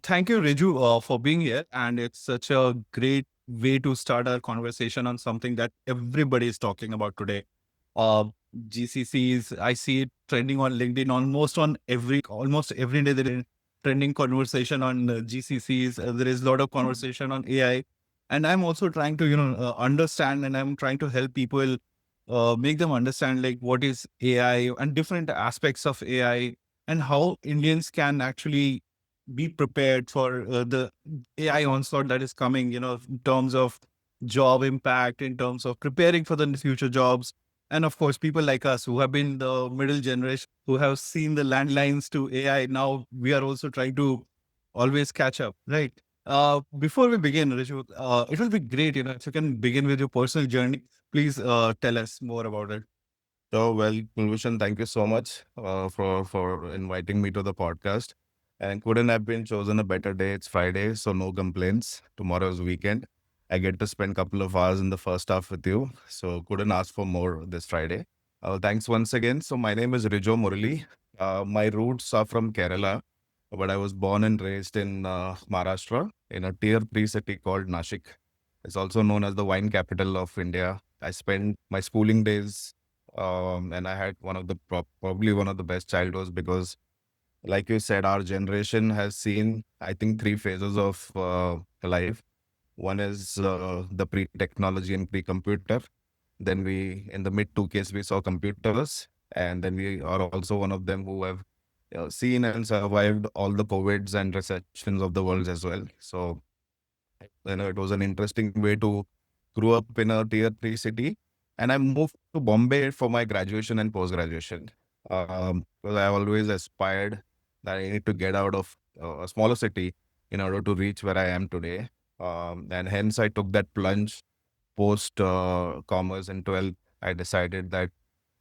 Thank you, Riju, for being here. And it's such a great way to start our conversation on something that everybody is talking about today. Uh, GCCs, I see it trending on LinkedIn almost every day. There is trending conversation on GCCs. There is a lot of conversation on AI. And I'm also trying to, understand and I'm trying to help people make them understand like what is AI and different aspects of AI and how Indians can actually be prepared for the AI onslaught that is coming, in terms of job impact, in terms of preparing for the future jobs. And of course, people like us who have been the middle generation, who have seen the landlines to AI, now we are also trying to always catch up, right? Before we begin, Rishu, it will be great, if you can begin with your personal journey. Please tell us more about it. So, well, Kulbhushan, thank you so much for inviting me to the podcast. And couldn't have been chosen a better day. It's Friday, so no complaints. Tomorrow's weekend. I get to spend a couple of hours in the first half with you. So couldn't ask for more this Friday. Thanks once again. So my name is Rijo Murali. My roots are from Kerala, but I was born and raised in Maharashtra in a tier 3 city called Nashik. It's also known as the wine capital of India. I spent my schooling days and I had probably one of the best childhoods because, like you said, our generation has seen, I think, three phases of life. One is the pre-technology and pre-computer. Then in the mid 2Ks, we saw computers, and then we are also one of them who have seen and survived all the COVIDs and recessions of the world as well. So, it was an interesting way to grow up in a tier 3 city. And I moved to Bombay for my graduation and post graduation. Because I always aspired that I need to get out of a smaller city in order to reach where I am today. And hence I took that plunge post commerce in 12th. I decided that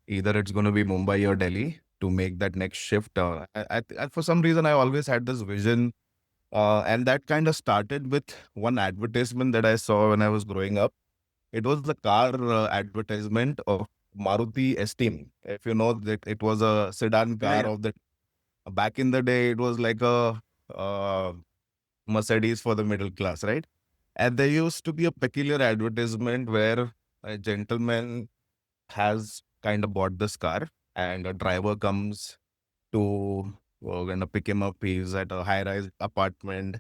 either it's going to be Mumbai or Delhi to make that next shift. For some reason, I always had this vision, and that kind of started with one advertisement that I saw when I was growing up. It was the car advertisement of Maruti Esteem. If you know that it was a sedan Yeah, car yeah. of the back in the day, it was like a Mercedes for the middle class, right? And there used to be a peculiar advertisement where a gentleman has kind of bought this car, and a driver comes to gonna pick him up. He's at a high-rise apartment,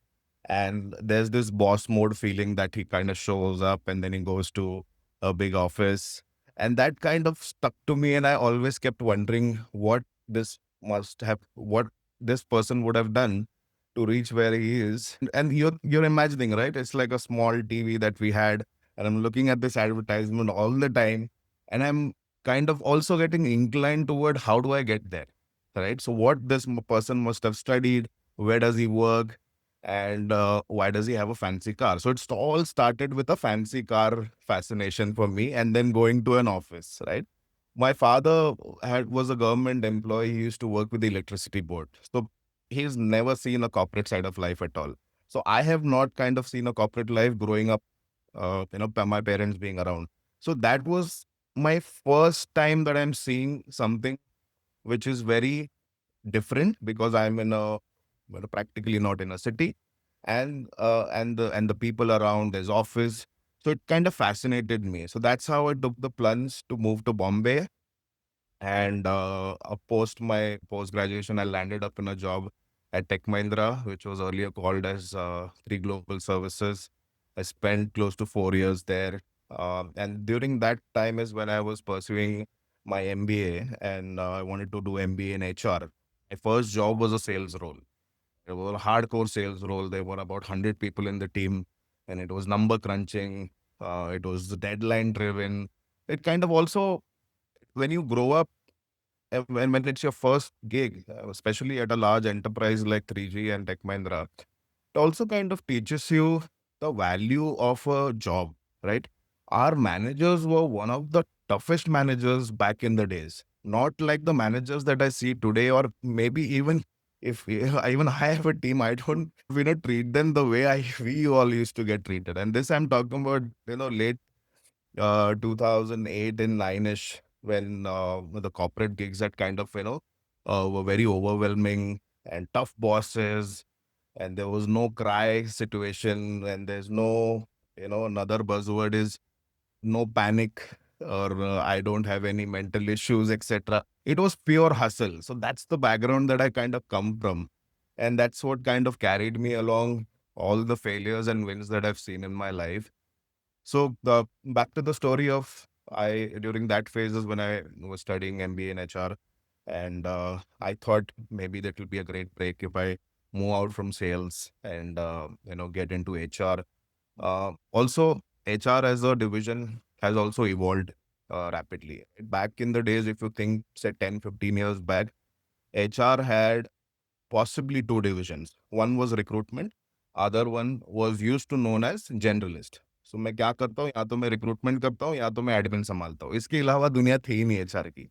and there's this boss mode feeling that he kind of shows up, and then he goes to a big office, and that kind of stuck to me. And I always kept wondering what this person would have done to reach where he is. And you're imagining, right? It's like a small TV that we had, and I'm looking at this advertisement all the time, and I'm kind of also getting inclined toward how do I get there, right? So what this person must have studied, where does he work, and why does he have a fancy car? So it's all started with a fancy car fascination for me, and then going to an office, right? My father was a government employee. He used to work with the electricity board. So he's never seen a corporate side of life at all. So I have not kind of seen a corporate life growing up, my parents being around. So that was my first time that I'm seeing something which is very different because I'm practically not in a city, and the people around his office. So it kind of fascinated me. So that's how I took the plunge to move to Bombay. And post my post graduation, I landed up in a job at Tech Mahindra, which was earlier called as Three Global Services. I spent close to 4 years there. And during that time is when I was pursuing my MBA, and I wanted to do MBA in HR. My first job was a sales role. It was a hardcore sales role. There were about 100 people in the team, and it was number crunching. It was deadline driven. It kind of also, when you grow up, when it's your first gig, especially at a large enterprise like 3G and Tech Mahindra, it also kind of teaches you the value of a job, right? Our managers were one of the toughest managers back in the days, not like the managers that I see today, or maybe even if even I have a team, I don't, treat them the way we all used to get treated. And this I'm talking about, late 2008 and 9ish, when the corporate gigs that kind of, were very overwhelming and tough bosses. and there was no cry situation, and there's no, another buzzword is no panic, or I don't have any mental issues, etc. It was pure hustle. So that's the background that I kind of come from. And that's what kind of carried me along all the failures and wins that I've seen in my life. So the back to the story of I during that phase is when I was studying MBA in HR, and I thought maybe that will be a great break if I move out from sales and get into HR. Also, HR as a division has also evolved rapidly. Back in the days, if you think, say, 10, 15 years back, HR had possibly two divisions. One was recruitment, other one was used to known as generalist. So मैं क्या करता हूँ, या तो मैं recruitment करता हूँ या तो मैं एडमिन संभालता हूँ, इसके अलावा दुनिया थी ही नहीं एचआर की.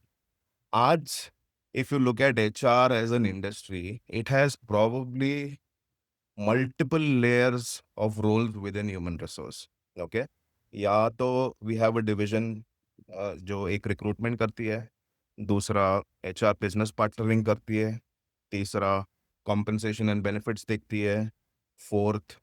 आज if you look at HR as an industry, it has probably multiple layers of roles within human resource. Okay, या तो we have a division जो एक रिक्रूटमेंट करती है, दूसरा HR बिजनेस पार्टनरिंग करती है, तीसरा compensation and benefits देखती है, fourth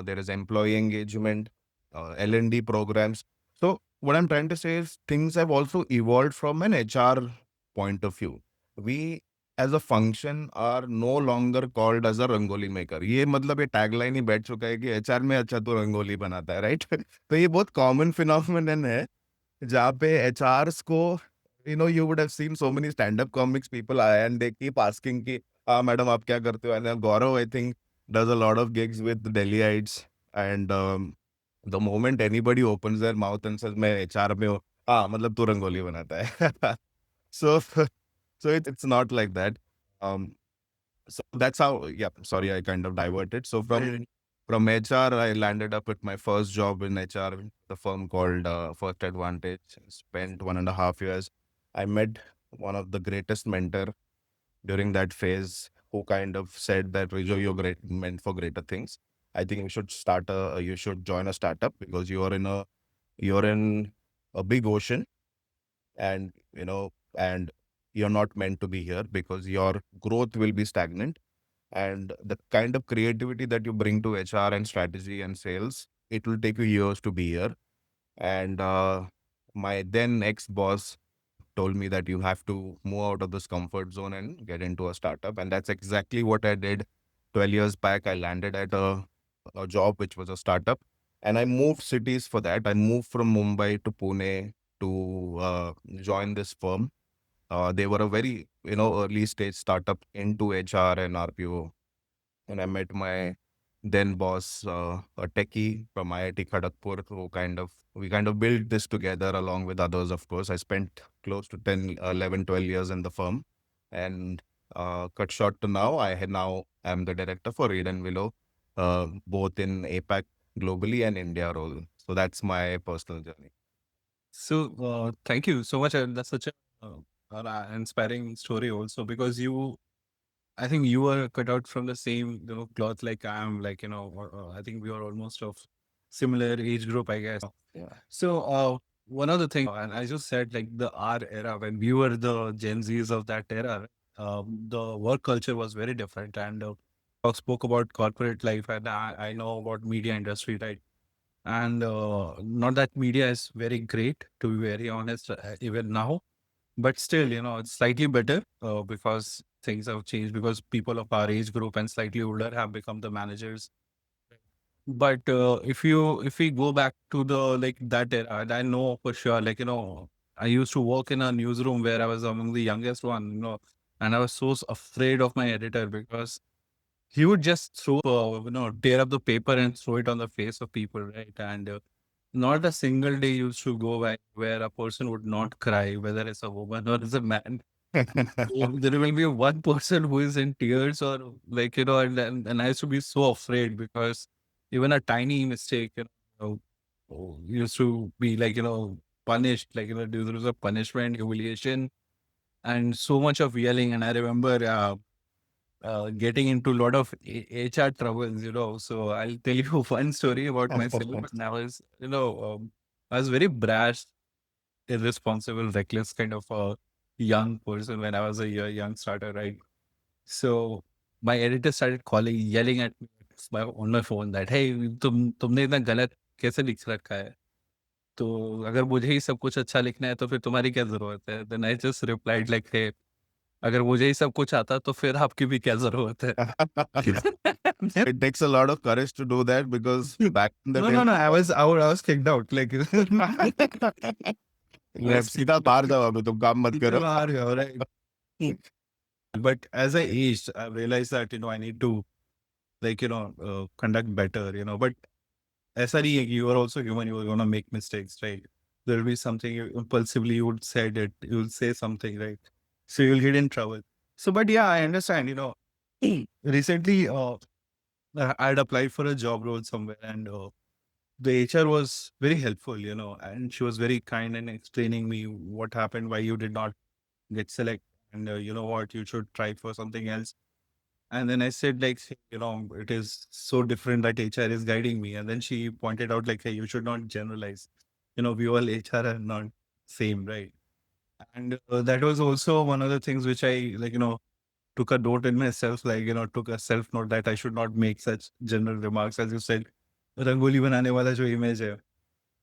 there is employee engagement, L&D programs. So what I'm trying to say is things have also evolved from an HR point of view. We as a function are no longer called as a rangoli maker. ये मतलब ये tagline ही बैठ चुका है कि HR में अच्छा तो रंगोली बनाता है, राइट? तो ये बहुत कॉमन फिनोमिनन है जहाँ पे एचआरस को you would have seen so many stand-up comics people and they keep asking कि मैडम आप क्या करते हो? And Gaurav, I think, does a lot of gigs with the Delhiites, and the moment anybody opens their mouth and says मैं HR में हूँ, हाँ मतलब तू रंगोली बनाता है. So it's not like that. Um, so that's how, yeah, sorry, I kind of diverted. So from HR, I landed up at my first job in HR, the firm called First Advantage. Spent 1.5 years. I met one of the greatest mentor during that phase who kind of said that, Rijo, you're great, meant for greater things. I think you should join a startup because you're in a big ocean, and and you're not meant to be here because your growth will be stagnant, and the kind of creativity that you bring to HR and strategy and sales, it will take you years to be here. And my then ex boss told me that you have to move out of this comfort zone and get into a startup, and that's exactly what I did. 12 years back, I landed at a job which was a startup, and I moved cities for that. I moved from Mumbai to Pune to join this firm. They were a very early stage startup into HR and RPO, and I met my then boss, a techie from IIT Kharagpur, who we kind of built this together along with others, of course. I spent close to 10, 11, 12 years in the firm, and cut short to now, now am the director for Reed and Willow, both in APAC globally and India role. So that's my personal journey. So, thank you so much. And that's such a inspiring story also, because I think you were cut out from the same, cloth like I am, like, I think we are almost of similar age group, I guess. Yeah. So, one other thing, and I just said like the R era, when we were the Gen Zs of that era, the work culture was very different. And spoke about corporate life, and I know about media industry, right? And not that media is very great, to be very honest, even now, but still, it's slightly better because things have changed, because people of our age group and slightly older have become the managers. But if we go back to the like that era, and I know for sure, like, I used to work in a newsroom where I was among the youngest one, and I was so afraid of my editor, because he would just tear up the paper and throw it on the face of people, right? And not a single day used to go by where a person would not cry, whether it's a woman or it's a man. There will be one person who is in tears, or like, and I used to be so afraid, because even a tiny mistake, used to be like, punished, like, there was a punishment, humiliation, and so much of yelling. And I remember getting into a lot of HR troubles, So I'll tell you one story about myself. And I was very brash, irresponsible, reckless kind of a young person when I was a young starter, right? So my editor started calling, yelling at me on my phone that, hey, तुमने इतना गलत कैसे लिख रखा है? तो अगर मुझे ही सब कुछ अच्छा लिखना है तो फिर तुम्हारी क्या ज़रूरत है? Then I just replied like, hey, अगर मुझे ही सब कुछ आता तो फिर आपकी भी क्या ज़रूरत है? It takes a lot of courage to do that because back in the No, day, no, no. I was kicked out. Like, मैं सीधा बाहर जाओ अभी तुम काम मत करो. right. But as I aged, I realized that I need to conduct better. But ऐसा नहीं है कि you are also human. You are gonna make mistakes, right? There will be something impulsively you would said it. You will say something, right? So you'll get in trouble. So, but yeah, I understand. Recently, I had applied for a job role somewhere, and the HR was very helpful, and she was very kind in explaining me what happened, why you did not get selected, and you know what, you should try for something else. And then I said, like, it is so different that HR is guiding me. And then she pointed out, like, hey, you should not generalize. We all HR are not same, right? And that was also one of the things which I, took a note in myself, took a self note that I should not make such general remarks, as you said, rangoli बनाने वाला जो image है.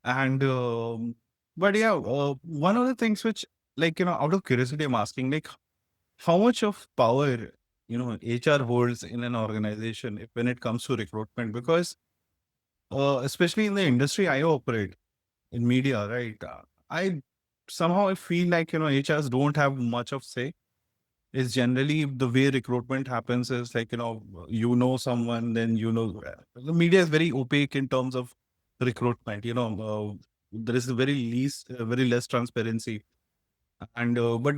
And, but yeah, one of the things which, out of curiosity, I'm asking, like, how much of power, HR holds in an organization when it comes to recruitment? Because, especially in the industry I operate, in media, right? I somehow I feel like, HRs don't have much of say. It's generally the way recruitment happens is like, someone, then, the media is very opaque in terms of recruitment, there is very less transparency. And, but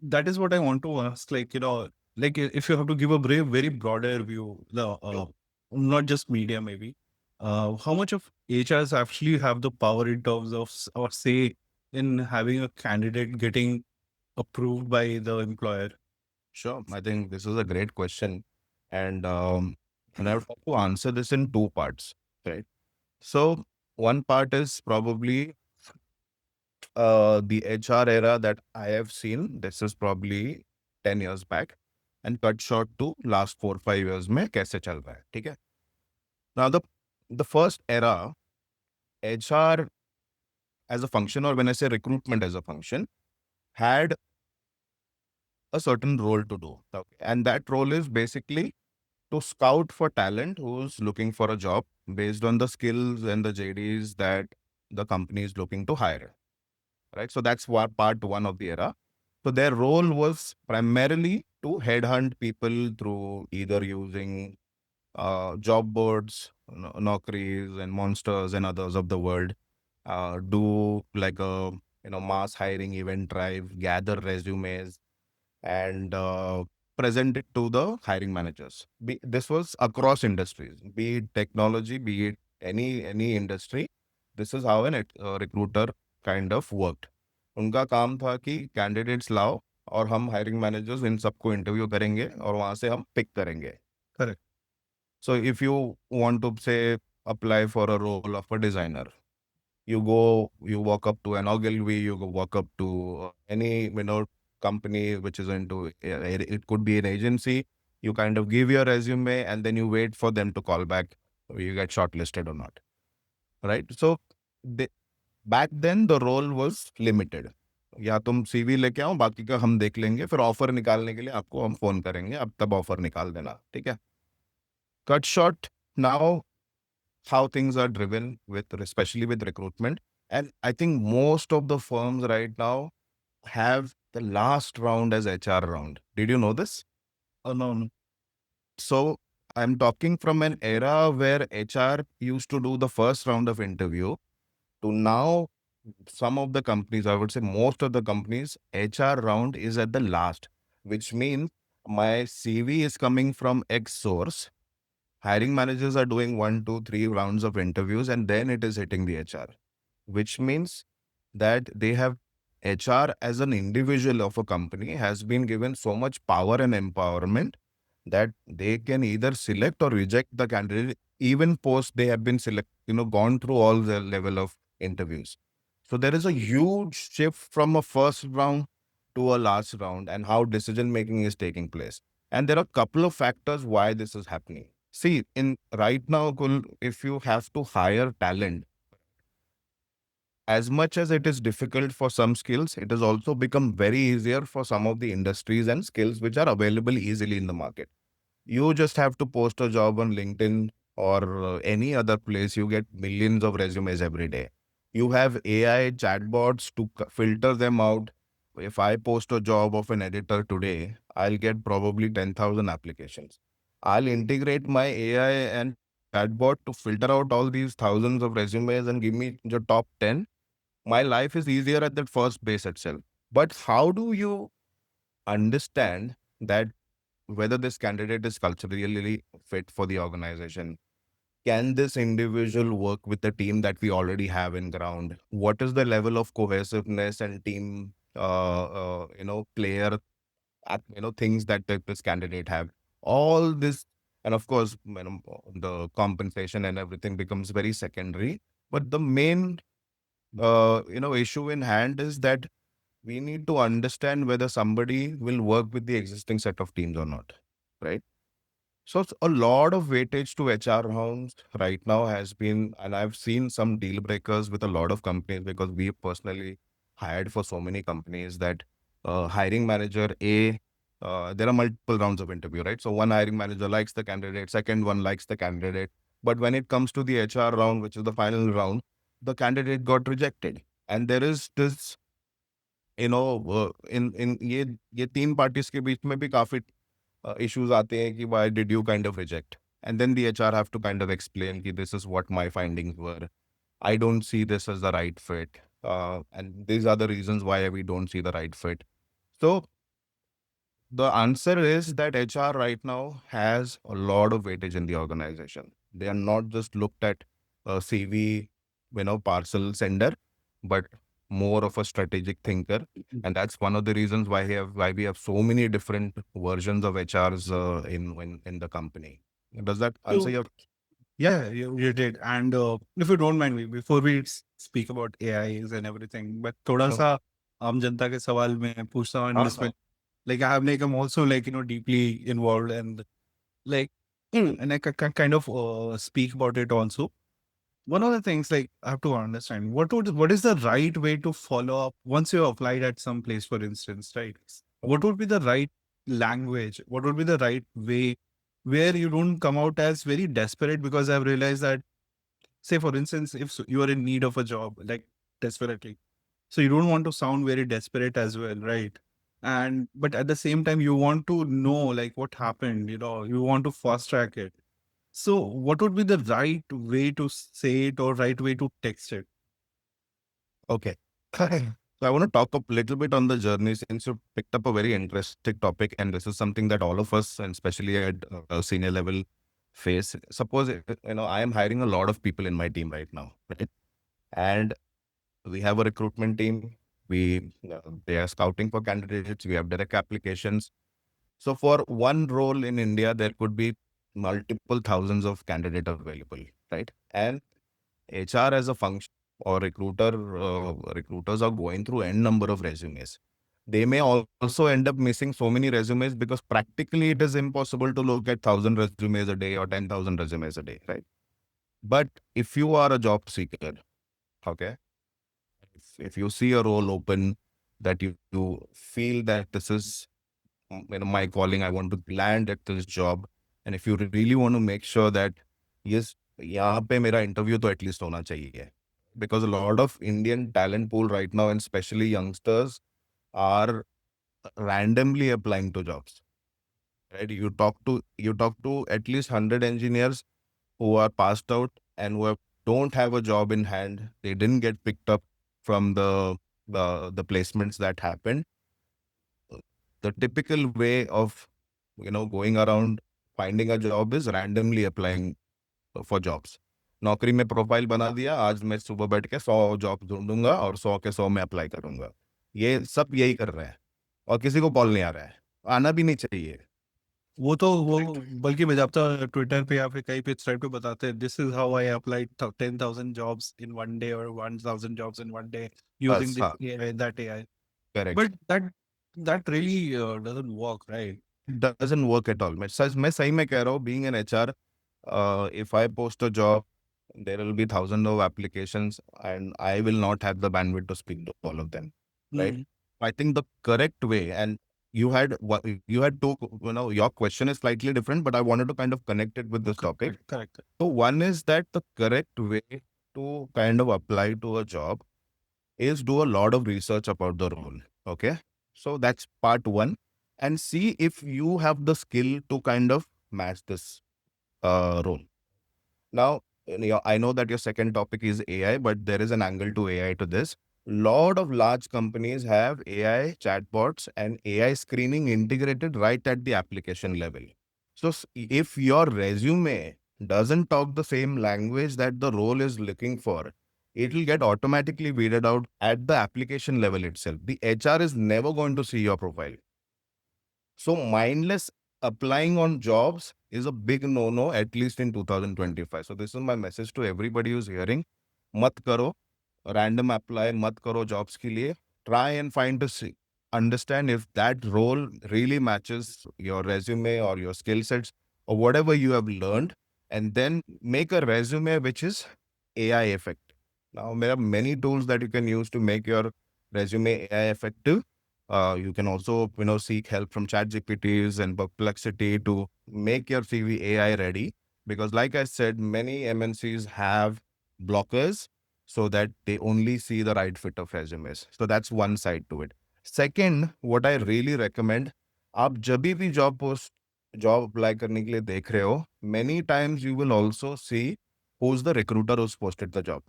that is what I want to ask, if you have to give a very broader view, not just media, maybe, how much of HRs actually have the power in terms of, or say in having a candidate getting approved by the employer? Sure, I think this is a great question, and I would like to answer this in two parts, right? So one part is probably the HR era that I have seen. This is probably 10 years back, and cut short to last 4-5 years में कैसे चल रहा है, ठीक है? Now the first era, HR as a function, or when I say recruitment as a function, had a certain role to do. Okay. And that role is basically to scout for talent who's looking for a job based on the skills and the JDs that the company is looking to hire. Right. So that's what part one of the era. So their role was primarily to headhunt people through either using job boards, Naukris and Monsters and others of the world, do like a mass hiring event drive, gather resumes, and present it to the hiring managers. This was across industries, be it technology, be it any industry. This is how an recruiter kind of worked. उनका काम था कि candidates लाओ और हम hiring managers इन सबको interview करेंगे और वहां से हम पिक करेंगे. Correct. So if you want to say apply for a role of a designer, you walk up to an Ogilvy, you go walk up to any company which is into it could be an agency. You kind of give your resume and then you wait for them to call back. You get shortlisted or not, right? So the, back then the role was limited. या तुम CV लेके आओ, बाकी का हम देख लेंगे, फिर ऑफर निकालने के लिए आपको हम फोन करेंगे, अब तब ऑफर निकाल देना, ठीक है? Cut short, now how things are driven with, especially with recruitment. And I think most of the firms right now have the last round as HR round. Did you know this? Oh, no. So I'm talking from an era where HR used to do the first round of interview to now some of the companies, I would say most of the companies, HR round is at the last, which means my CV is coming from X source. Hiring managers are doing 1, 2, 3 rounds of interviews and then it is hitting the HR, which means that they have HR as an individual of a company has been given so much power and empowerment that they can either select or reject the candidate even post they have been gone through all the level of interviews. So there is a huge shift from a first round to a last round and how decision making is taking place. And there are a couple of factors why this is happening. See, in right now, Kul, if you have to hire talent, as much as it is difficult for some skills, it has also become very easier for some of the industries and skills which are available easily in the market. You just have to post a job on LinkedIn or any other place. You get millions of resumes every day. You have AI chatbots to filter them out. If I post a job of an editor today, I'll get probably 10,000 applications. I'll integrate my AI and chatbot to filter out all these thousands of resumes and give me the top 10. My life is easier at that first base itself. But how do you understand that whether this candidate is culturally fit for the organization? Can this individual work with the team that we already have in ground? What is the level of cohesiveness and team, player, things that this candidate have? All this, and of course, the compensation and everything becomes very secondary. But the main, issue in hand is that we need to understand whether somebody will work with the existing set of teams or not, right? So it's a lot of weightage to HR rounds right now has been, and I've seen some deal breakers with a lot of companies because we personally hired for so many companies that hiring manager there are multiple rounds of interview, right? So one hiring manager likes the candidate, second one likes the candidate, but when it comes to the HR round, which is the final round, the candidate got rejected, and there is this, इन ये तीन parties के बीच में भी काफी issues आते हैं कि why did you kind of reject? And then the HR have to kind of explain कि this is what my findings were. I don't see this as the right fit. And these are the reasons why we don't see the right fit. So the answer is that HR right now has a lot of weightage in the organization. They are not just looked at a CV, parcel sender, but more of a strategic thinker. And that's one of the reasons why we have so many different versions of HRs in the company. Does that answer So your? yeah, you did. And if you don't mind me, before we speak about AIs and everything, but थोड़ा No. सा आम जनता के सवाल में पूछता हूँ, and this हाँ. will, like I'm also like deeply involved and like and I kind of speak about it also. One of the things like I have to understand what is the right way to follow up once you applied at some place, for instance, right? What would be the right language? What would be the right way where you don't come out as very desperate? Because I've realized that, say, for instance, if you are in need of a job, like desperately, so you don't want to sound very desperate as well, right? And but at the same time, you want to know like what happened, you want to fast track it. So, what would be the right way to say it or right way to text it? Okay. So I want to talk a little bit on the journey since you picked up a very interesting topic, and this is something that all of us, and especially at senior level, face. Suppose I am hiring a lot of people in my team right now, right? And we have a recruitment team. They are scouting for candidates. We have direct applications. So for one role in India, there could be multiple thousands of candidates available, right? And HR as a function or recruiters are going through n number of resumes. They may also end up missing so many resumes because practically it is impossible to look at 1,000 resumes a day or 10,000 resumes a day, right? But if you are a job seeker, okay, if you see a role open that you feel that this is my calling, I want to land at this job, and if you really want to make sure that yes, यहाँ पे मेरा interview तो at least होना चाहिए, because a lot of Indian talent pool right now and especially youngsters are randomly applying to jobs, right? You talk to at least 100 engineers who are passed out and don't have a job in hand. They didn't get picked up from the placements that happened. The typical way of going around finding a job is randomly applying for jobs. नौकरी में profile बना दिया, आज मैं सुबह बैठ के 100 job ढूंढूंगा और 100 के 100 में अप्लाई करूंगा. ये सब यही कर रहे हैं और किसी को कॉल नहीं आ रहा है. आना भी नहीं चाहिए. वो बल्कि मैं जाता ट्विटर पे या फिर कहीं पे थ्रेड पे बताते हैं, this is how I applied 10,000 jobs in one day or 1,000 jobs in one day using बस this हाँ. AI, that AI. Correct. But that really doesn't work, right? doesn't work at all. मैं सही में कह रहा हूँ, being an HR, if I post a job, there will be thousands of applications and I will not have the bandwidth to speak to all of them, right? Mm. I think the correct way, and you had two, your question is slightly different, but I wanted to kind of connect it with this topic. Correct. So one is that the correct way to kind of apply to a job is do a lot of research about the role. Okay. So that's part one. And see if you have the skill to kind of match this role. Now, I know that your second topic is AI, but there is an angle to AI to this. Lot of large companies have AI chatbots and AI screening integrated right at the application level. So if your resume doesn't talk the same language that the role is looking for, it will get automatically weeded out at the application level itself. The HR is never going to see your profile. So mindless applying on jobs is a big no-no, at least in 2025. So this is my message to everybody who's hearing. मत करो random apply, मत करो jobs के लिए. Try and find understand if that role really matches your resume or your skill sets or whatever you have learned, and then make a resume which is AI effective. Now there are many tools that you can use to make your resume AI effective. You can also, seek help from ChatGPTs and Perplexity to make your CV AI ready. Because, like I said, many MNCs have blockers so that they only see the right fit of resumes. So that's one side to it. Second, what I really recommend, आप जब भी job apply करने के लिए देख रहे हो, many times you will also see who's the recruiter who's posted the job.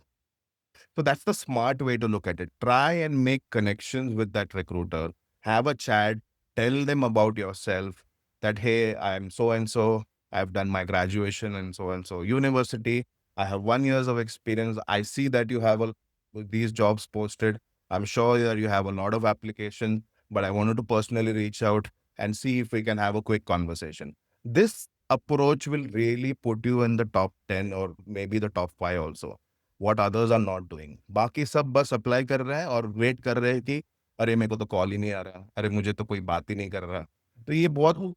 So that's the smart way to look at it. Try and make connections with that recruiter. Have a chat. Tell them about yourself. That hey, I'm so and so. I've done my graduation in so and so university. I have 1 years of experience. I see that you have these jobs posted. I'm sure that you have a lot of applications, but I wanted to personally reach out and see if we can have a quick conversation. This approach will really put you in the top 10 or maybe the top 5 also. What others are not doing. बाकी सब बस apply कर रहे हैं और wait कर रहे हैं कि अरे मेरे को तो कॉल ही नहीं आ रहा, अरे मुझे तो कोई बात ही नहीं कर रहा। तो ये बहुत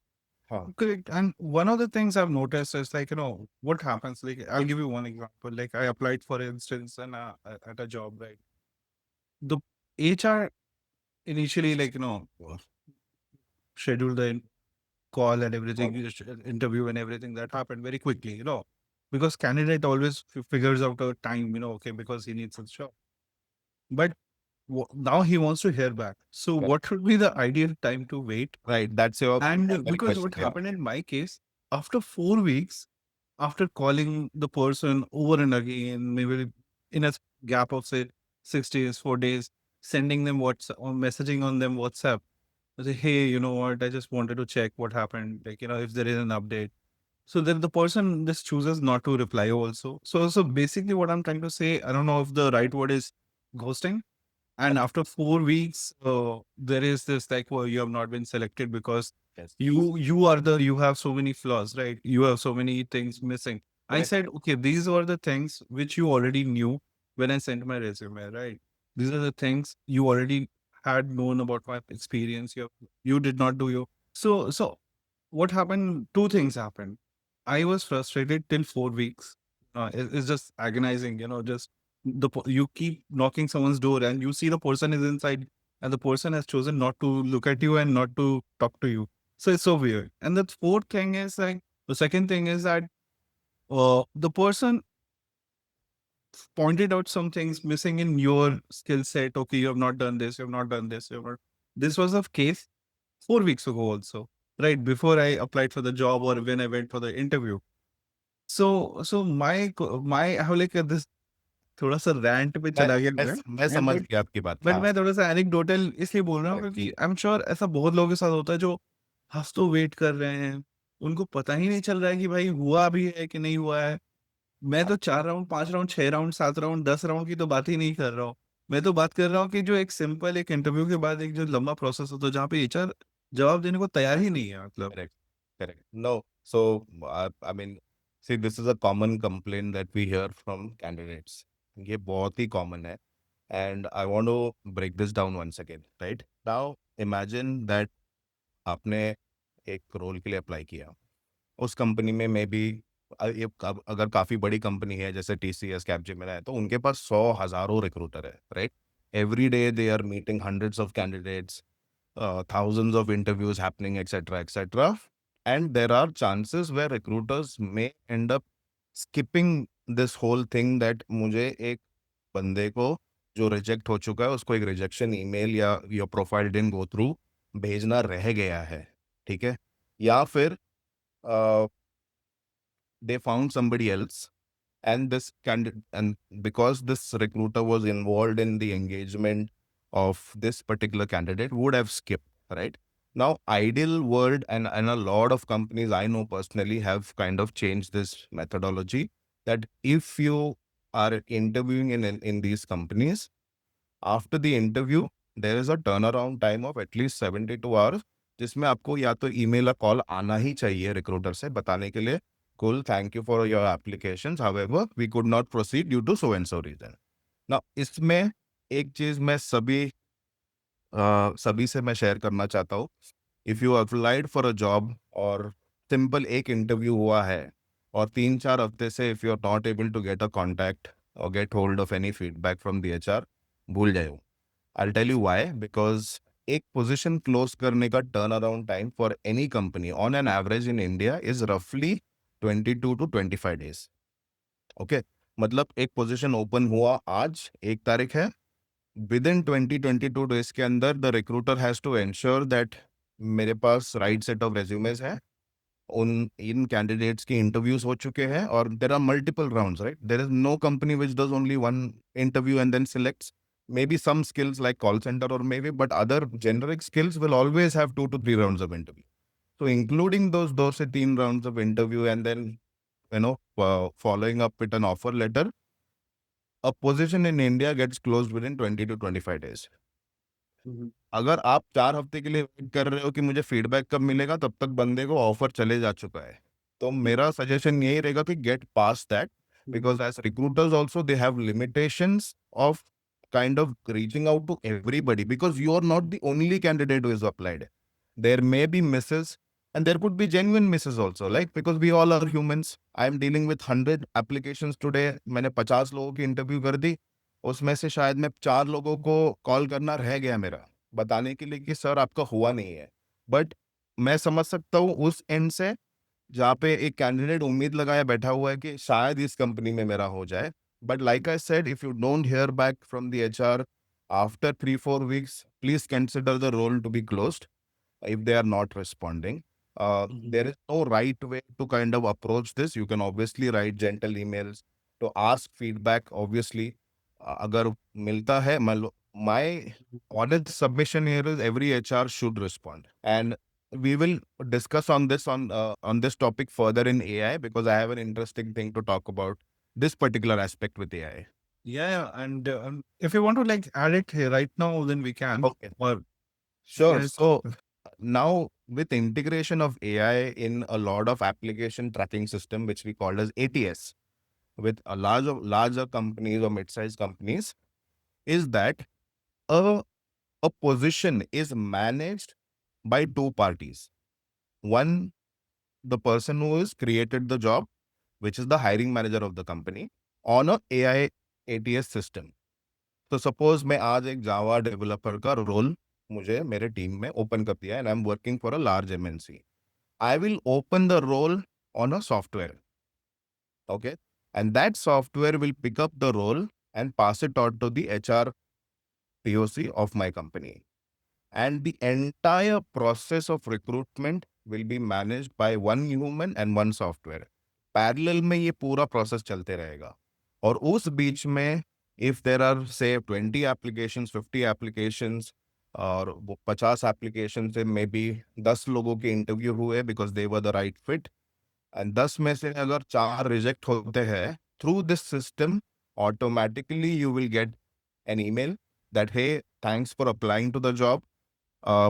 Oh, हाँ, correct. And one of the things I've noticed is like, what happens, like, I'll give you one example. Like, I applied, for instance, at a job, right? The HR initially, like, scheduled the call and everything, interview and everything that happened very quickly, because candidate always figures out a time, okay, because he needs a job. But now he wants to hear back. So what should be the ideal time to wait? Right, that's your And very because what question. या happened in my case, after 4 weeks, after calling the person over and again, maybe in a gap of say 6 days, 4 days, sending them WhatsApp or messaging on them WhatsApp, I say, hey, you know what? I just wanted to check what happened. Like, if there is an update. So then the person just chooses not to reply also. So basically what I'm trying to say, I don't know if the right word is ghosting. And after 4 weeks, there is this like, well, you have not been selected because yes, you have so many flaws, right? You have so many things missing. I correct, said, okay, these are the things which you already knew when I sent my resume, right? These are the things you already had known about my experience. You did not do your so what happened? Two things happened. I was frustrated till 4 weeks. It's just agonizing, just you keep knocking someone's door and you see the person is inside and the person has chosen not to look at you and not to talk to you. So it's so weird. And the fourth thing is like, the second thing is that the person pointed out some things missing in your skill set. Okay, you have not done this, you have not done this. This was a case 4 weeks ago also, right? Before I applied for the job or when I went for the interview. So my I have like this थोड़ा सा rant पे मैं चला गया मैं मैं मैं and समझ गया आपकी बात। बट हाँ, मैं थोड़ा-सा एनेक्डोटल इसलिए बोल रहा हूँ करेक्ट, क्योंकि आई एम श्योर ऐसा बहुत लोगों के साथ होता है जो हफ्तों वेट कर रहे हैं। उनको पता ही नहीं चल रहा है कि भाई हुआ भी है कि नहीं हुआ है। मैं तो 4 round, 5 round, 6 round, 7 round, 10 round की तो बात ही नहीं कर रहा हूँ। मैं तो बात कर रहा हूँ कि जो एक सिंपल एक इंटरव्यू के बाद एक जो लंबा प्रोसेस होता है जहाँ पे एचआर जवाब देने को तैयार ही नहीं है मतलब। Correct, correct. No, so I mean see this is a common complaint that we hear from candidates. ये बहुत ही कॉमन है and I want to break this down once again, right? Now imagine that आपने एक role के लिए apply किया। उस कंपनी में मे बी अगर काफ़ी बड़ी कंपनी है जैसे TCS, कैपजेमिनी है, तो उनके पास 100 हज़ारों रिक्रूटर है, right? Every day they are meeting hundreds of candidates, thousands of interviews happening, etc., etc. And there are chances where recruiters may end up skipping this whole thing that मुझे एक बंदे को जो रिजेक्ट हो चुका है उसको एक रिजेक्शन ईमेल या your profile didn't go through भेजना रह गया है, ठीक है? या फिर they found somebody else, and this candidate, and because this recruiter was involved in the engagement of this particular candidate, would have skipped, right? Now ideal world, and a lot of companies I know personally have kind of changed this methodology, that if you are interviewing in these companies, after the interview there is a turnaround time of at least 72 hours, जिसमें आपको या तो email या call आना ही चाहिए recruiter से बताने के लिए, cool, thank you for your applications, however we could not proceed due to so and so reason. Now इसमें एक चीज मैं सभी से मैं शेयर करना चाहता हूँ। If you applied for a job और सिंपल एक इंटरव्यू हुआ है और 3-4 हफ्ते से if you are not able to get a contact और get hold of any feedback from the HR, भूल जाओ। I'll tell you why. Because एक पोजीशन क्लोज करने का turn around time for any company on an average in India is रफली 22 to 25 days. Okay, मतलब एक position open हुआ आज 1 तारीख है, विद इन 20-22 डेज के अंदर the recruiter has to ensure that मेरे पास राइट सेट ऑफ रेज्यूमेज है, उन इन कैंडिडेट्स की इंटरव्यूज हो चुके हैं, और there are multiple rounds, right? There is no company which does only one interview and then selects maybe some skills like call center or maybe, but other generic skills will always have 2 to 3 rounds of interview. So including those 2 से 3 rounds of interview and then following up with an offer letter, a position in India gets closed within 20 to 25 days. अगर आप 4 हफ्ते के लिए wait कर रहे हो कि मुझे फीडबैक कब मिलेगा, तब तक बंदे को ऑफर चले जा चुका है। तो मेरा सजेशन यही रहेगा कि get past that, because as recruiters also they have limitations of kind of reaching out to everybody, because you are not the only candidate who is applied. There may be misses and there could be genuine misses also, like, because we all are humans. I am dealing with 100 applications today. मैंने 50 लोगों की interview कर दी, उसमें से शायद मैं 4 लोगों को कॉल करना रह गया मेरा बताने के लिए कि सर आपका हुआ नहीं है। बट मैं समझ सकता हूँ उस एंड से, जहाँ पे एक कैंडिडेट उम्मीद लगाया बैठा हुआ है कि शायद इस कंपनी में मेरा हो जाए। But like I said, if you don't hear back from the HR after 3-4 weeks, please consider the role to be closed if they are not responding. There is no right way to kind of approach this. You can obviously write gentle emails to ask feedback, obviously. अगर मिलता है, my honest submission here is every HR should respond. And we will discuss on this topic further in AI, because I have an interesting thing to talk about this particular aspect with AI. Yeah, and if you want to like add it here right now, then we can. Okay. Or Sure. yes. So now with integration of AI in a lot of application tracking system, which we call as ATS, with a larger companies or mid-sized companies, is that a, a position is managed by two parties. One, the person who has created the job, which is the hiring manager of the company, on a AI ATS system. तो suppose मैं आज एक Java developer का role मुझे मेरे team में open कर दिया and I am working for a large MNC. I will open the role on a software. Okay. And that software will pick up the role and pass it out to the HR POC of my company. And the entire process of recruitment will be managed by one human and one software. Parallel में ये पूरा process चलते रहेगा. और उस बीच में if there are say 20 applications, 50 applications, और वो 50 applications से मे बी 10 लोगों के इंटरव्यू हुए because they were the right fit, and 10 में से अगर 4 रिजेक्ट होते हैं, through this system automatically you will get an email that hey, thanks for applying to the job,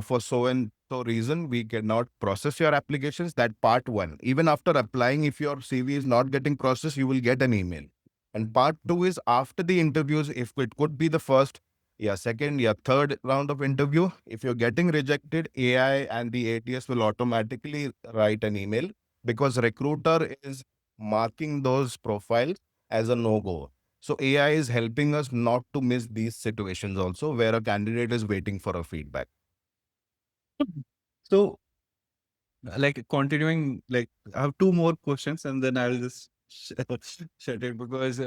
for so and so reason we cannot process your applications. That part one. Even after applying, if your CV is not getting processed, you will get an email. And part two is after the interviews, if it could be the first yeah, second, yeah, third round of interview. If you're getting rejected, AI and the ATS will automatically write an email because recruiter is marking those profiles as a no-go. So AI is helping us not to miss these situations also where a candidate is waiting for a feedback. So, like continuing, like I have two more questions and then I'll just shut it because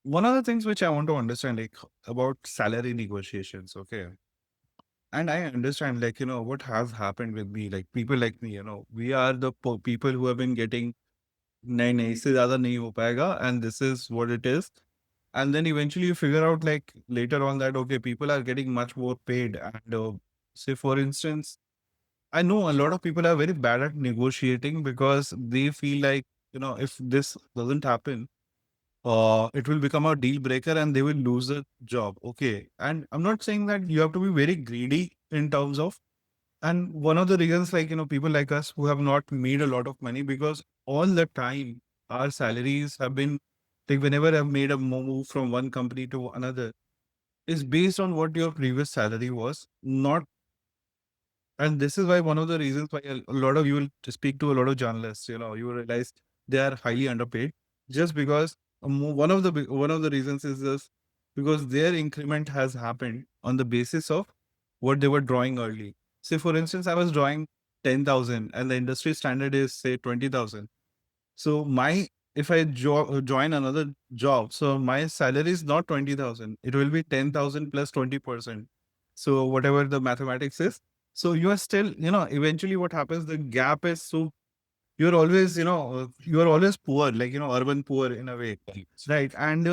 one of the things which I want to understand, like about salary negotiations, okay? And I understand, like, what has happened with me, like people like me, we are the people who have been getting nahi nahi इससे ज़्यादा नहीं हो पाएगा and this is what it is. And then eventually you figure out like later on that, okay, people are getting much more paid. And say for instance, I know a lot of people are very bad at negotiating because they feel like, if this doesn't happen, it will become a deal breaker and they will lose the job. Okay. And I'm not saying that you have to be very greedy in terms of, and one of the reasons, like, people like us who have not made a lot of money because all the time our salaries have been like, whenever I've made a move from one company to another, is based on what your previous salary was, not. And this is why one of the reasons why a lot of you will speak to a lot of journalists, you will realize they are highly underpaid just because one of the reasons is this, because their increment has happened on the basis of what they were drawing early. Say for instance, I was drawing 10,000 and the industry standard is say 20,000. So my if I join another job, so my salary is not 20,000. It will be 10,000 plus 20%. So whatever the mathematics is. So you are still, eventually what happens, the gap is so you're always, you are always poor, like, urban poor in a way. Right. And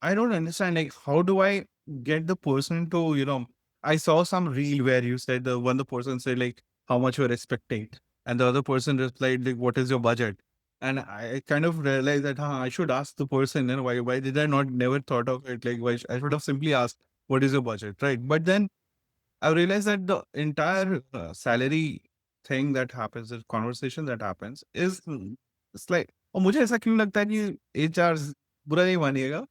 I don't understand, like, how do I get the person to, I saw some reel where you said the person said, like, how much you're expecting. And the other person replied, like, what is your budget? And I kind of realized that I should ask the person, why did I not never thought of it? Like, I should have simply asked, what is your budget? Right. But then I realized that the entire salary thing that happens, the conversation that happens is it's like, और मुझे ऐसा क्यों लगता है कि HR बुरा नहीं मानिएगा,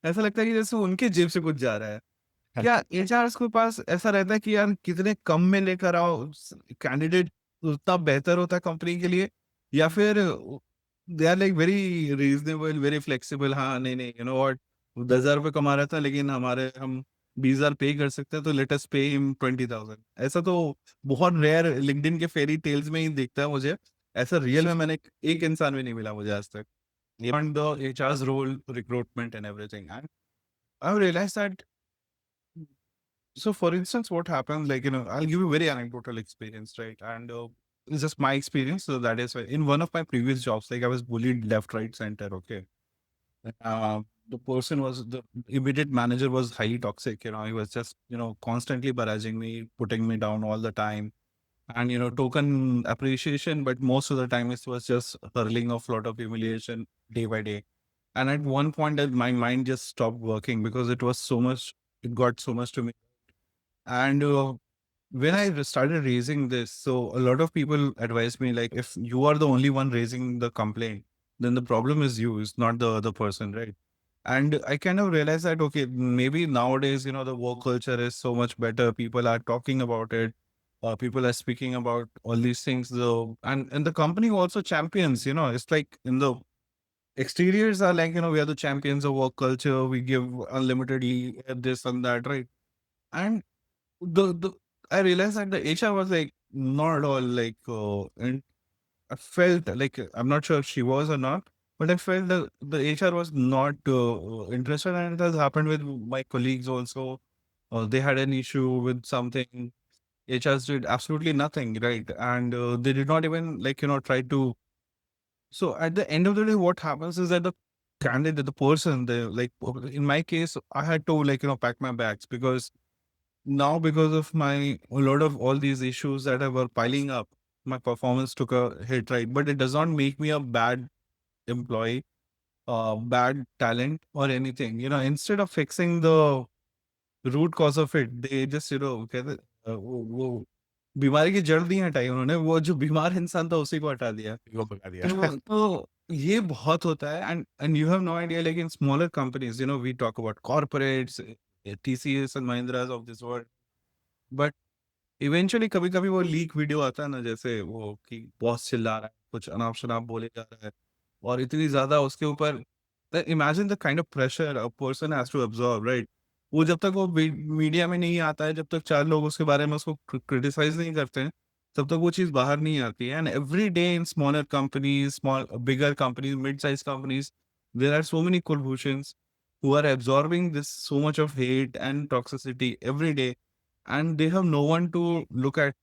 ऐसा लगता है कि जैसे उनके जेब से कुछ जा रहा है। क्या एचआर के पास ऐसा रहता है कि यार कितने कम में लेकर आओ, कैंडिडेट उतना बेहतर होता है कंपनी के लिए, या फिर they are like very reasonable, very flexible, हाँ नहीं नहीं, व्हाट, 10,000 रुपये कमा रहा था लेकिन हम 20,000 पे कर सकते हैं, तो लेट अस पे हिम 20,000। ऐसा तो बहुत रेयर लिंक्डइन के फेरी टेल्स में ही दिखता है मुझे। ऐसा रियल में मैंने एक इंसान भी नहीं मिला मुझे आज तक, beyond the HR's role, recruitment and everything. And I realized that, so for instance, what happens, like, I'll give you very anecdotal experience, right? And it's just my experience. So that is why in one of my previous jobs, like I was bullied left, right, center. Okay. The immediate manager was highly toxic. He was just, constantly barraging me, putting me down all the time. And, token appreciation, but most of the time it was just hurling of lot of humiliation day by day. And at one point, my mind just stopped working because it was so much, it got so much to me. And when I started raising this, so a lot of people advised me, like, if you are the only one raising the complaint, then the problem is you, it's not the other person, right? And I kind of realized that, okay, maybe nowadays, the work culture is so much better. People are talking about it. People are speaking about all these things, though. And the company also champions, it's like in the exteriors are like, we are the champions of work culture. We give unlimited leave, this and that, right? And the I realized that the HR was like not at all like, and I felt like, I'm not sure if she was or not, but I felt the HR was not interested, and it has happened with my colleagues also. They had an issue with something. HRs did absolutely nothing, right? And they did not even, like, try to. So at the end of the day, what happens is that the candidate, the person, the like in my case, I had to, like, pack my bags because now, because of a lot of all these issues that were piling up, my performance took a hit, right? But it does not make me a bad employee, bad talent or anything. Instead of fixing the root cause of it, they just, कहते वो बीमारी की जड़ नहीं हटाई उन्होंने, वो जो बीमार इंसान था उसी को हटा दिया। वो बता दिया। तो ये बहुत होता है and you have no idea like in smaller companies we talk about corporates TCS and Mahindras of this world but eventually कभी-कभी वो लीक वीडियो आता है ना जैसे वो कि बॉस चिल्ला रहा है, कुछ अनाप-शनाप बोले जा रहा है और इतनी ज़्यादा उसके ऊपर imagine the kind of pressure a person has to absorb right? वो जब तक वो मीडिया में नहीं आता है, जब तक 4 लोग उसके बारे में उसको क्रिटिसाइज़ नहीं करते हैं, तब तक वो चीज़ बाहर नहीं आती है and every day in smaller companies, small bigger companies, mid size companies, there are so many Kulbhushans who are absorbing this so much of hate and toxicity every day and they have no one to look at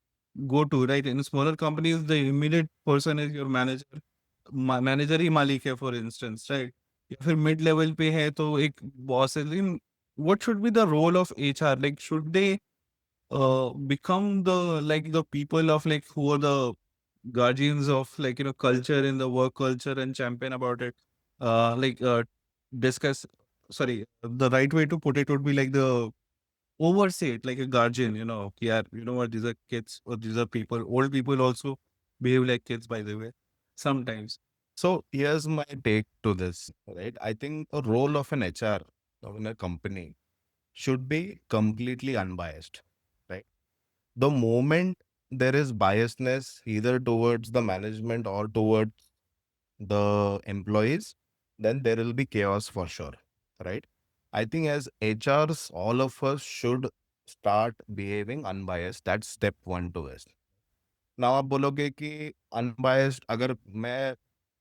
go to right in smaller companies the immediate person is your manager manager ही मालिक है for instance right या फिर mid level पे है तो एक boss है लेकिन what should be the role of HR like should they become the like the people of like who are the guardians of like culture in the work culture and champion about it like discuss sorry the right way to put it would be like the oversee it like a guardian, yeah, you know what, these are kids or these are people, old people also behave like kids, by the way, sometimes. So here's my take to this, right? I think the role of an HR in a company should be completely unbiased, right? The moment there is biasness either towards the management or towards the employees, then there will be chaos for sure, right? I think as HRs, all of us should start behaving unbiased. That's step one to it. Now आप बोलोगे कि unbiased अगर मैं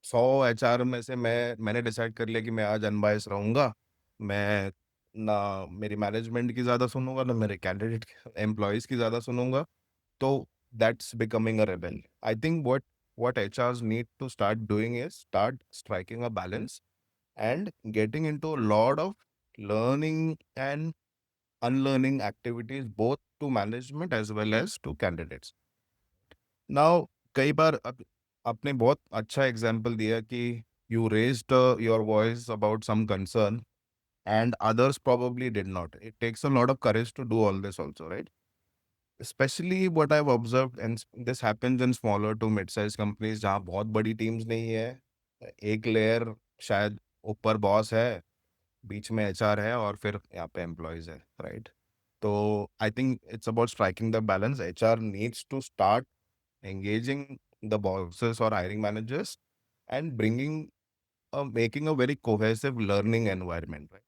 100 HR में से मैंने decide कर लिया कि मैं आज अनबायस्ड रहूँगा, मैं ना मेरी मैनेजमेंट की ज़्यादा सुनूँगा, ना मेरे कैंडिडेट एम्प्लॉइज़ की ज़्यादा सुनूँगा, तो that's becoming a rebel. I think what HRs need to start doing is start striking a balance and getting into a lot of learning and unlearning activities both to management as well as to candidates. Now कई बार आपने बहुत अच्छा example दिया कि you raised your voice about some concern and others probably did not. It takes a lot of courage to do all this also, right? Especially what I've observed, and this happens in smaller to mid-sized companies जहाँ बहुत बड़ी teams नहीं है, एक layer शायद ऊपर boss है, बीच में एचआर है और फिर यहाँ पे एम्प्लॉयज है, राइट? तो I think it's about striking the balance. HR needs to start engaging the bosses or hiring managers and making a very cohesive learning environment, right?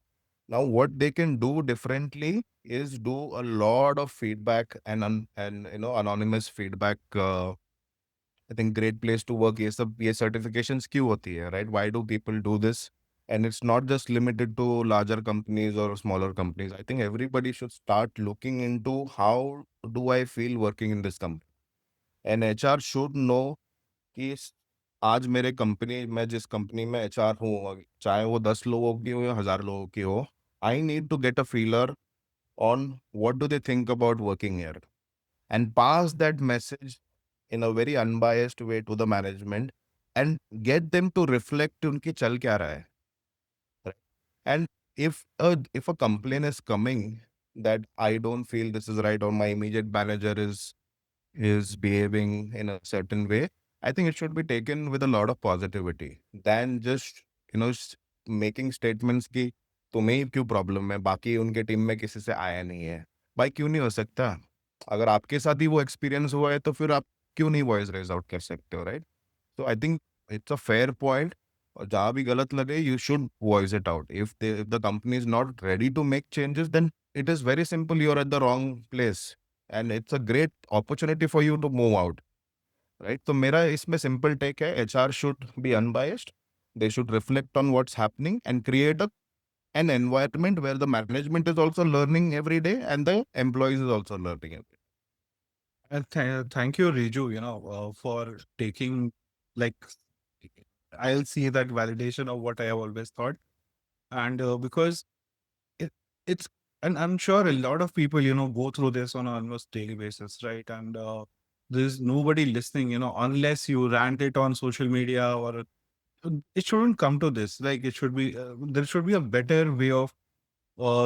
Now what they can do differently is do a lot of feedback and anonymous feedback. I think great place to work. ये certifications क्यों होती है, right? Why do people do this? And it's not just limited to larger companies or smaller companies. I think everybody should start looking into how do I feel working in this company. And HR should know कि आज मेरे company मैं जिस company में HR हूँ, चाहे वो 10 लोगों की हो या 1000 लोगों की हो, I need to get a feeler on what do they think about working here and pass that message in a very unbiased way to the management and get them to reflect उनकी चल क्या रहा है. And if a complaint is coming that I don't feel this is right or my immediate manager is behaving in a certain way, I think it should be taken with a lot of positivity than just making statements कि तुम्हें ही क्यों problem है, बाकी उनके team में किसी से आया नहीं है. भाई क्यों नहीं हो सकता? अगर आपके साथ ही वो एक्सपीरियंस हुआ है तो फिर आप क्यों नहीं वॉइस रेज आउट कर सकते हो, राइट? तो I think it's a fair point. और जहाँ भी गलत लगे you should voice it out. If the company is not ready to make changes then it is very simple, you're at the wrong place and it's a great opportunity for you to move out, right? So मेरा इसमें simple take है, HR should be unbiased. They should reflect on what's happening and create an environment where the management is also learning every day and the employees is also learning every day. And thank you, Riju, for taking like I'll see that validation of what I have always thought. And because it, it's, and I'm sure a lot of people, go through this on an almost daily basis, right? And there's nobody listening, unless you rant it on social media or it shouldn't come to this. Like it should be, there should be a better way of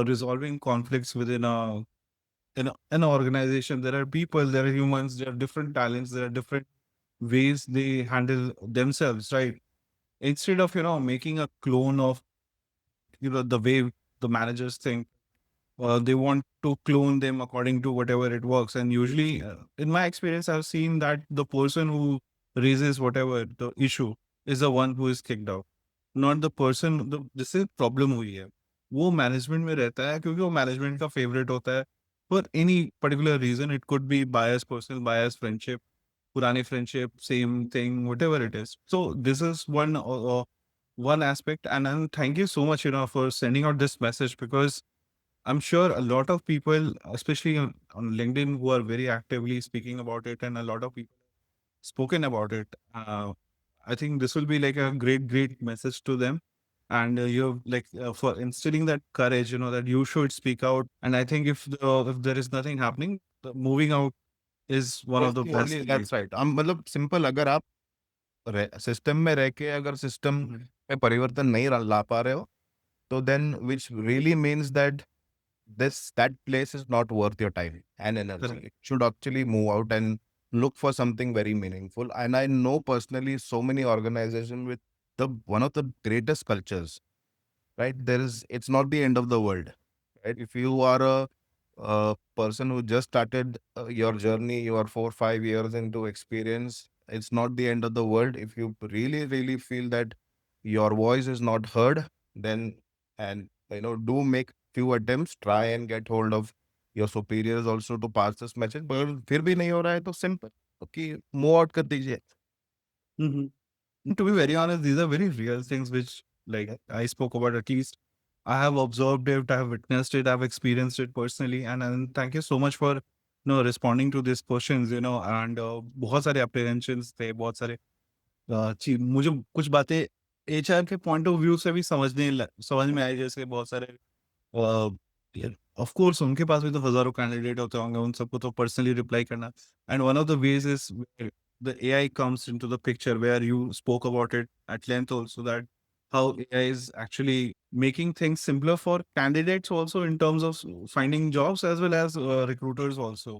resolving conflicts within an organization. There are people, there are humans, there are different talents, there are different ways they handle themselves, right? instead of making a clone of the way the managers think. They want to clone them according to whatever it works. And usually, in my experience, I've seen that the person who raises whatever the issue is the one who is kicked out, not the person. जिससे problem हुई है वो management में रहता है क्योंकि वो management का फेवरेट होता है for any particular reason. It could be bias personal bias friendship, पुरानी friendship, same thing, whatever it is. So this is one aspect. And thank you so much for sending out this message, because I'm sure a lot of people, especially on LinkedIn, who are very actively speaking about it, and a lot of people spoken about it. I think this will be like a great message to them. And you're like for instilling that courage, that you should speak out. And I think if there is nothing happening, moving out is one of the best ways. That's right. हम मतलब simple, अगर आप system में रह के अगर system में परिवर्तन नहीं ला पा रहे हो, तो then which really means that that place is not worth your time and energy. Correct. You should actually move out and look for something very meaningful. And I know personally so many organizations with the one of the greatest cultures, right? It's not the end of the world, right? If you are a person who just started your journey, you are 4 5 years into experience, it's not the end of the world. If you really feel that your voice is not heard, then, and do make few attempts, try and get hold of your superiors also to pass this message. But फिर भी नहीं हो रहा है तो simple, okay, move out कर दीजिए. Mhm. To be very honest, these are very real things which, like I spoke about, at least I have observed it, I have witnessed it, I've experienced it personally. And thank you so much for responding to these questions. And बहुत सारे apprehensions थे, बहुत सारे मुझे कुछ बातें HR के point of view से भी समझ में आई, जैसे बहुत सारे ऑफ कोर्स उनके पास भी तो हजारों कैंडिडेट होते होंगे, उन सबको तो पर्सनली रिप्लाई करना. And one of the ways is the AI comes into the picture, where you spoke about it at length also, that how AI is actually making things simpler for candidates also, in terms of finding jobs, as well as recruiters also.